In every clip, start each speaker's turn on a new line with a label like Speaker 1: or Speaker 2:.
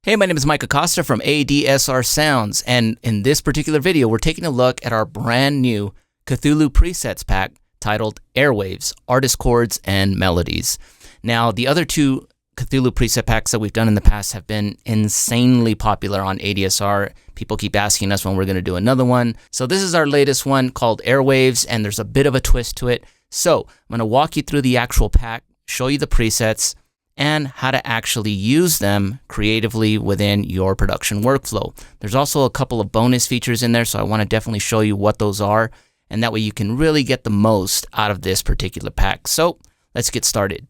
Speaker 1: Hey, my name is Mike Acosta from ADSR Sounds, and in this particular video, we're taking a look at our brand new Cthulhu presets pack titled Airwaves, Artist Chords, and Melodies. Now, the other two Cthulhu preset packs that we've done in the past have been insanely popular on ADSR. People keep asking us when we're going to do another one. So this is our latest one called Airwaves, and there's a bit of a twist to it. So I'm going to walk you through the actual pack, show you the presets, and how to actually use them creatively within your production workflow. There's also a couple of bonus features in there, so I want to definitely show you what those are, and that way you can really get the most out of this particular pack. So let's get started.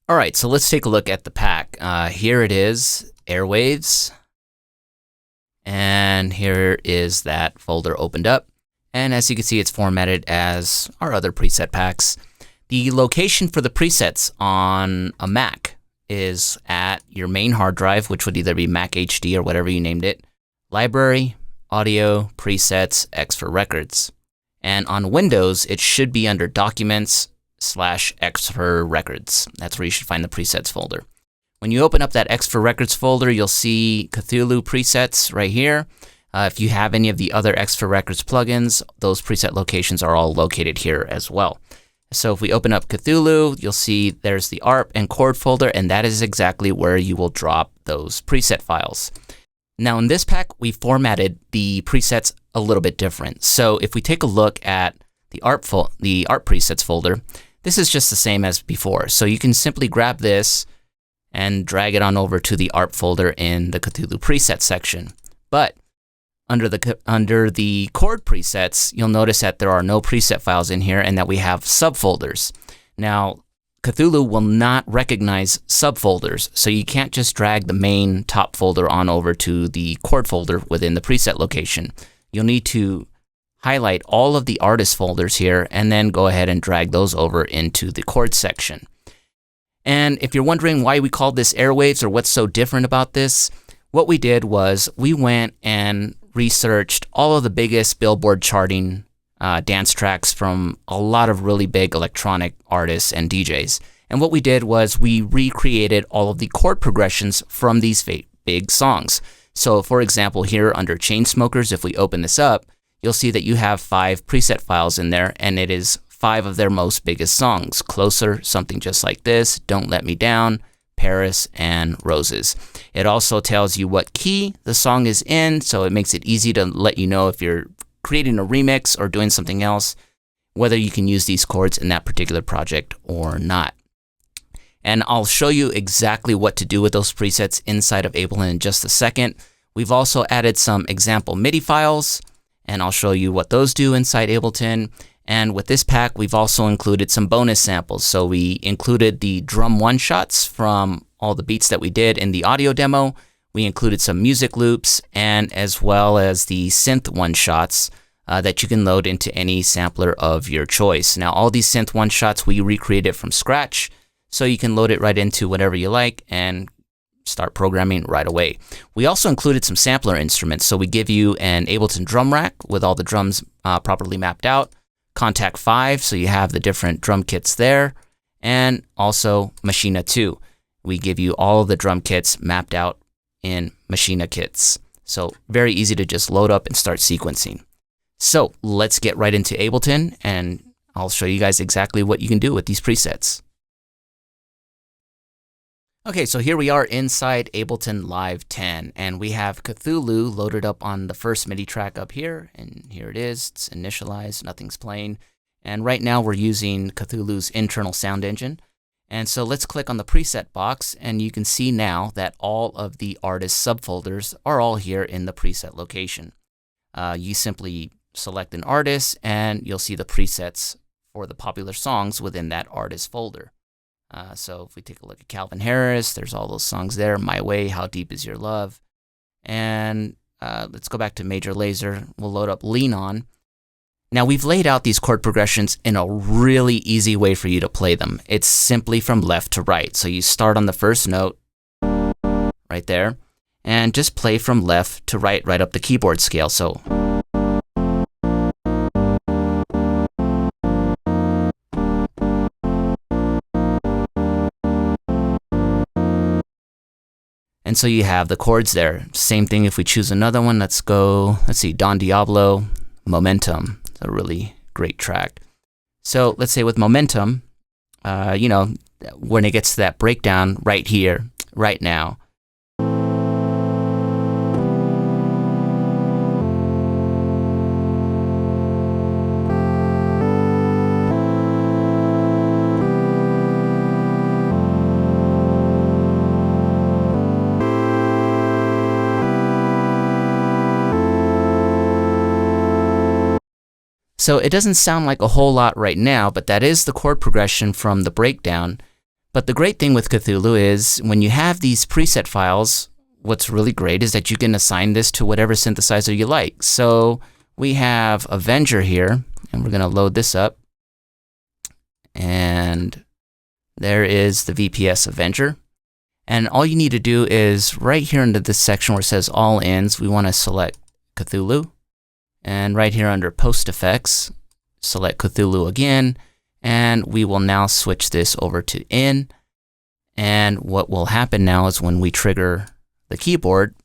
Speaker 1: All right, so let's take a look at the pack. Here it is, Airwaves, and here is that folder opened up. And as you can see, it's formatted as our other preset packs. The location for the presets on a Mac is at your main hard drive, which would either be Mac HD or whatever you named it, Library, Audio, Presets, X for Records. And on Windows, it should be under Documents/X for Records. That's where you should find the presets folder. When you open up that X for Records folder, you'll see Cthulhu presets right here. If you have any of the other X for Records plugins, those preset locations are all located here as well. So if we open up Cthulhu, you'll see there's the ARP and chord folder, and that is exactly where you will drop those preset files. Now in this pack, we formatted the presets a little bit different. So if we take a look at the ARP presets folder, this is just the same as before. So you can simply grab this and drag it on over to the ARP folder in the Cthulhu preset section. But under the chord presets, you'll notice that there are no preset files in here and that we have subfolders. Now, Cthulhu will not recognize subfolders, so you can't just drag the main top folder on over to the chord folder within the preset location. You'll need to highlight all of the artist folders here and then go ahead and drag those over into the chord section. And if you're wondering why we called this Airwaves or what's so different about this, what we did was we went and researched all of the biggest Billboard charting dance tracks from a lot of really big electronic artists and DJs. And what we did was we recreated all of the chord progressions from these big songs. So for example, here under Chainsmokers, if we open this up, you'll see that you have 5 preset files in there, and it is 5 of their most biggest songs: Closer, Something Just Like This, Don't Let Me Down, Paris, and Roses. It also tells you what key the song is in, so it makes it easy to let you know if you're creating a remix or doing something else, whether you can use these chords in that particular project or not. And I'll show you exactly what to do with those presets inside of Ableton in just a second. We've also added some example MIDI files, and I'll show you what those do inside Ableton. And with this pack, we've also included some bonus samples. So we included the drum one-shots from all the beats that we did in the audio demo. We included some music loops, and as well as the synth one-shots that you can load into any sampler of your choice. Now, all these synth one-shots we recreated from scratch, so you can load it right into whatever you like and start programming right away. We also included some sampler instruments. So we give you an Ableton drum rack with all the drums properly mapped out, Contact 5, so you have the different drum kits there, and also Machina 2. We give you all of the drum kits mapped out in Machina kits. So very easy to just load up and start sequencing. So let's get right into Ableton, and I'll show you guys exactly what you can do with these presets. Okay, so here we are inside Ableton Live 10, and we have Cthulhu loaded up on the first MIDI track up here, and here it is. It's initialized, nothing's playing. And right now we're using Cthulhu's internal sound engine. And so let's click on the preset box, and you can see now that all of the artist subfolders are all here in the preset location. You simply select an artist, and you'll see the presets for the popular songs within that artist folder. So if we take a look at Calvin Harris, there's all those songs there. My Way, How Deep Is Your Love? And let's go back to Major Lazer. We'll load up Lean On. Now we've laid out these chord progressions in a really easy way for you to play them. It's simply from left to right. So you start on the first note right there and just play from left to right up the keyboard scale. So And so you have the chords there. Same thing if we choose another one. Let's see, Don Diablo, Momentum. It's a really great track. So let's say with Momentum, you know, when it gets to that breakdown right here, right now. So it doesn't sound like a whole lot right now, but that is the chord progression from the breakdown. But the great thing with Cthulhu is when you have these preset files, what's really great is that you can assign this to whatever synthesizer you like. So we have Avenger here, and we're going to load this up. And there is the VPS Avenger. And all you need to do is right here into this section where it says All Ins, we want to select Cthulhu. And right here under Post Effects, select Cthulhu again, and we will now switch this over to In. And what will happen now is when we trigger the keyboard,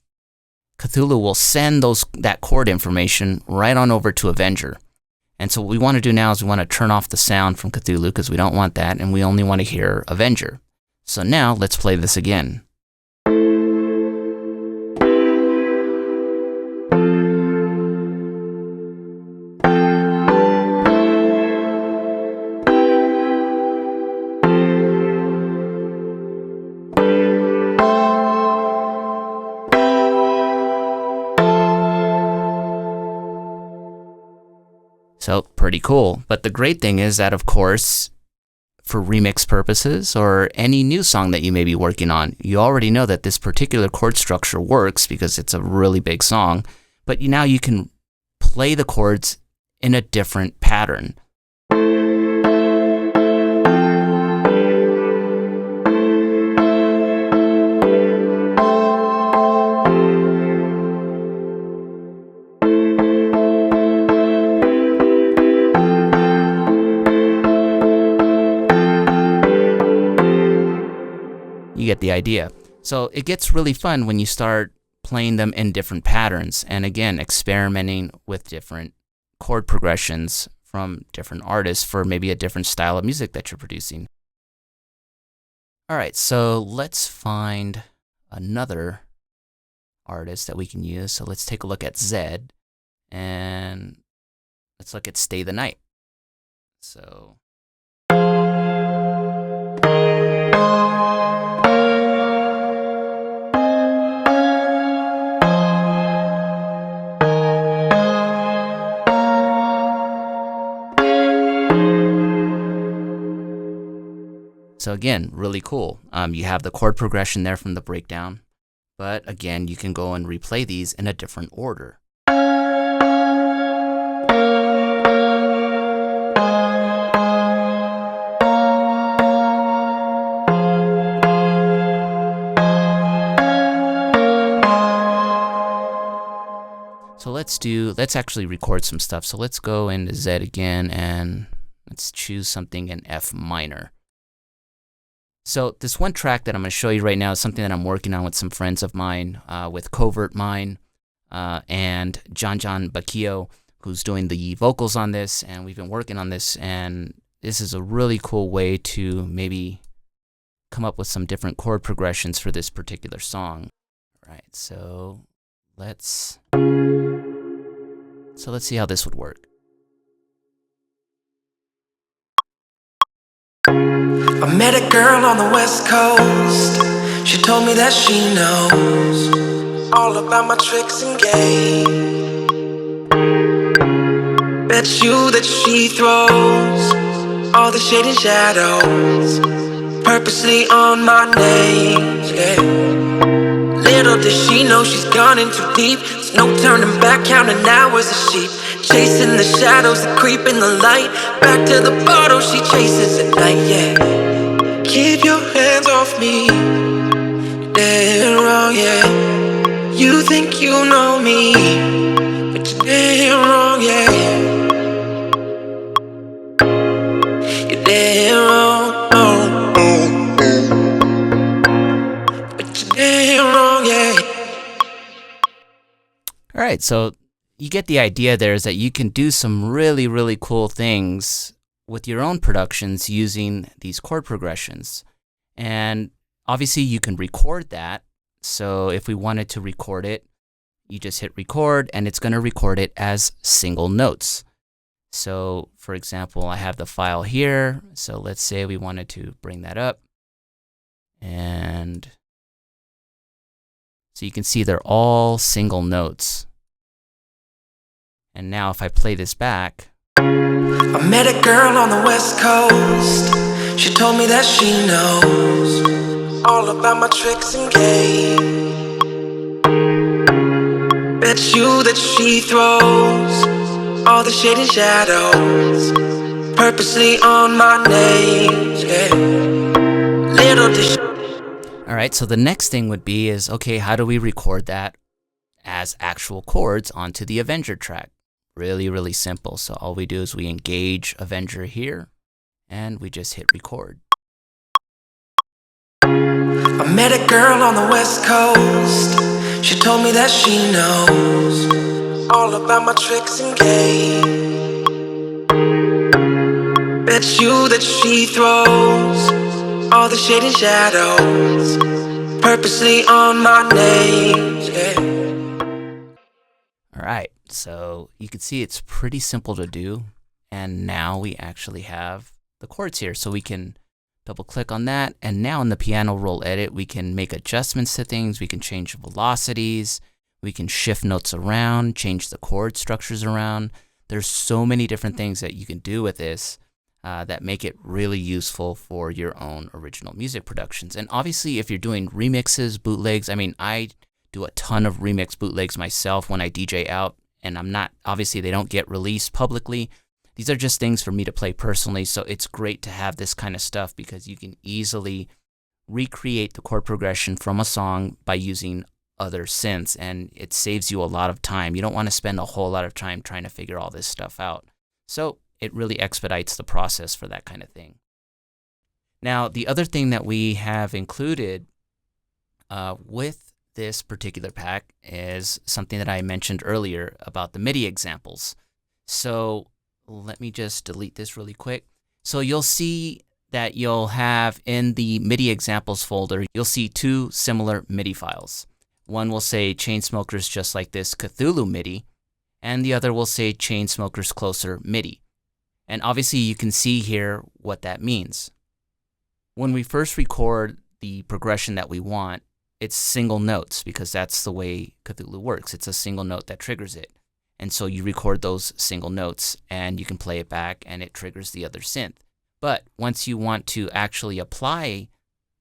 Speaker 1: Cthulhu will send that chord information right on over to Avenger. And so what we want to do now is we want to turn off the sound from Cthulhu because we don't want that, and we only want to hear Avenger. So now let's play this again. So pretty cool. But the great thing is that, of course, for remix purposes or any new song that you may be working on, you already know that this particular chord structure works because it's a really big song. But now you can play the chords in a different pattern. You get the idea. So it gets really fun when you start playing them in different patterns and again experimenting with different chord progressions from different artists for maybe a different style of music that you're producing. All right, so let's find another artist that we can use. So let's take a look at Zed and let's look at Stay the Night. So So again, really cool. You have the chord progression there from the breakdown, but again, you can go and replay these in a different order. So let's actually record some stuff. So let's go into Z again and let's choose something in F minor. So this one track that I'm going to show you right now is something that I'm working on with some friends of mine, with Covert Mine and John Bacchio, who's doing the vocals on this, and we've been working on this, and this is a really cool way to maybe come up with some different chord progressions for this particular song. All right, so let's see how this would work.
Speaker 2: I met a girl on the West Coast. She told me that she knows all about my tricks and game. Bet you that she throws all the shade and shadows purposely on my name, yeah. Little does she know she's gone in too deep. There's no turning back, counting hours of sheep, chasing the shadows that creep in the light. Back to the bottle she chases at night, yeah. Keep your hands off me, you're dead wrong, yeah. You think you know me, but you're dead wrong, yeah. You're dead wrong, but you're dead wrong,
Speaker 1: right, so you get the idea there is that you can do some really, really cool things with your own productions using these chord progressions. And obviously you can record that. So if we wanted to record it, you just hit record and it's going to record it as single notes. So for example, I have the file here. So let's say we wanted to bring that up. And so you can see they're all single notes. And now if I play this back.
Speaker 2: I met a girl on the West Coast. She told me that she knows all about my tricks and games. Bet you that she throws all the shade and shadows purposely on my name. Yeah. Little did she.
Speaker 1: All right, so the next thing would be is, okay, how do we record that as actual chords onto the Avenger track? Really, really simple. So all we do is we engage Avenger here, and we just hit record.
Speaker 2: I met a girl on the West Coast. She told me that she knows all about my tricks and games. Bet you that she throws all the shade and shadows purposely on my name. Yeah.
Speaker 1: All right, so you can see it's pretty simple to do. And now we actually have the chords here. So we can double click on that. And now in the piano roll edit, we can make adjustments to things. We can change velocities. We can shift notes around, change the chord structures around. There's so many different things that you can do with this that make it really useful for your own original music productions. And obviously, if you're doing remixes, bootlegs, I mean, I do a ton of remix bootlegs myself when I DJ out, and I'm not, obviously they don't get released publicly. These are just things for me to play personally, so it's great to have this kind of stuff because you can easily recreate the chord progression from a song by using other synths, and it saves you a lot of time. You don't want to spend a whole lot of time trying to figure all this stuff out. So it really expedites the process for that kind of thing. Now, the other thing that we have included with this particular pack is something that I mentioned earlier about the MIDI examples. So let me just delete this really quick. So you'll see that you'll have in the MIDI examples folder, you'll see two similar MIDI files. One will say Chainsmokers Just Like This Cthulhu MIDI, and the other will say Chainsmokers Closer MIDI. And obviously you can see here what that means. When we first record the progression that we want, it's single notes because that's the way Cthulhu works. It's a single note that triggers it. And so you record those single notes and you can play it back and it triggers the other synth. But once you want to actually apply,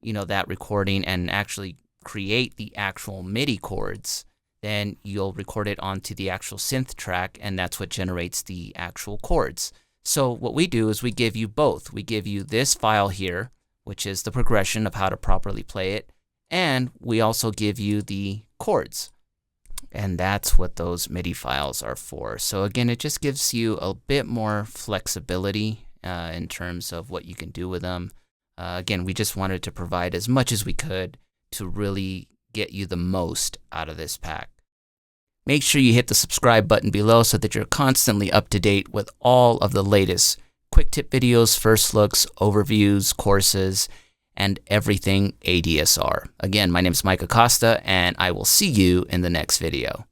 Speaker 1: that recording and actually create the actual MIDI chords, then you'll record it onto the actual synth track and that's what generates the actual chords. So what we do is we give you both. We give you this file here, which is the progression of how to properly play it. And we also give you the chords. And that's what those MIDI files are for. So again, it just gives you a bit more flexibility in terms of what you can do with them. Again, we just wanted to provide as much as we could to really get you the most out of this pack. Make sure you hit the subscribe button below so that you're constantly up to date with all of the latest quick tip videos, first looks, overviews, courses, and everything ADSR. Again, my name is Mike Acosta, and I will see you in the next video.